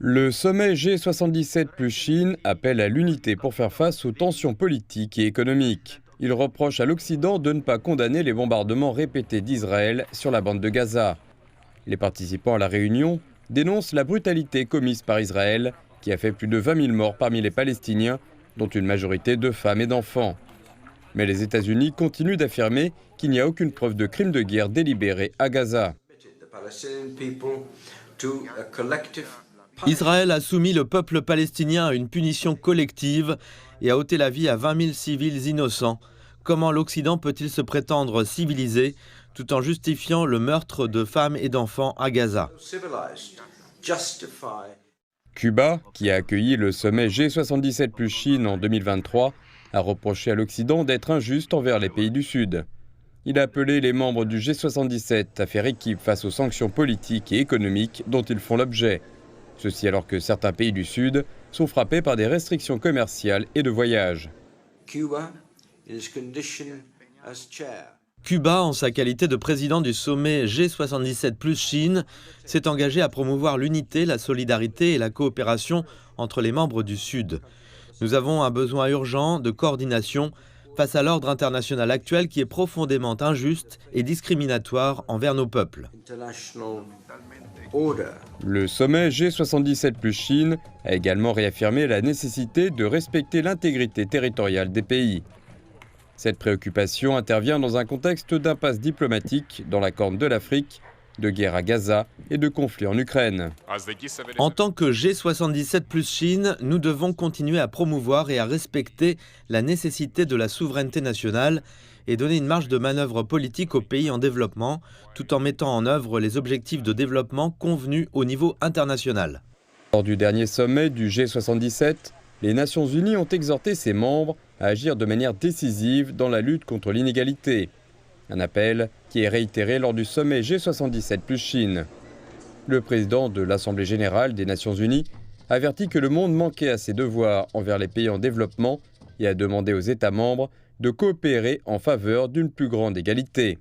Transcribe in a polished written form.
Le sommet G77 plus Chine appelle à l'unité pour faire face aux tensions politiques et économiques. Il reproche à l'Occident de ne pas condamner les bombardements répétés d'Israël sur la bande de Gaza. Les participants à la réunion dénoncent la brutalité commise par Israël, qui a fait plus de 20 000 morts parmi les Palestiniens, dont une majorité de femmes et d'enfants. Mais les États-Unis continuent d'affirmer qu'il n'y a aucune preuve de crime de guerre délibéré à Gaza. Israël a soumis le peuple palestinien à une punition collective et a ôté la vie à 20 000 civils innocents. Comment l'Occident peut-il se prétendre civilisé tout en justifiant le meurtre de femmes et d'enfants à Gaza? Cuba, qui a accueilli le sommet G77 plus Chine en 2023, a reproché à l'Occident d'être injuste envers les pays du Sud. Il a appelé les membres du G77 à faire équipe face aux sanctions politiques et économiques dont ils font l'objet. Ceci alors que certains pays du Sud sont frappés par des restrictions commerciales et de voyage. Cuba, en sa qualité de président du sommet G77 plus Chine, s'est engagé à promouvoir l'unité, la solidarité et la coopération entre les membres du Sud. Nous avons un besoin urgent de coordination face à l'ordre international actuel qui est profondément injuste et discriminatoire envers nos peuples. Le sommet G77 plus Chine a également réaffirmé la nécessité de respecter l'intégrité territoriale des pays. Cette préoccupation intervient dans un contexte d'impasse diplomatique dans la Corne de l'Afrique, de guerre à Gaza et de conflit en Ukraine. En tant que G77 plus Chine, nous devons continuer à promouvoir et à respecter la nécessité de la souveraineté nationale et donner une marge de manœuvre politique aux pays en développement, tout en mettant en œuvre les objectifs de développement convenus au niveau international. Lors du dernier sommet du G77, les Nations Unies ont exhorté ses membres à agir de manière décisive dans la lutte contre l'inégalité. Un appel qui est réitéré lors du sommet G77 plus Chine. Le président de l'Assemblée générale des Nations Unies avertit que le monde manquait à ses devoirs envers les pays en développement et a demandé aux États membres de coopérer en faveur d'une plus grande égalité.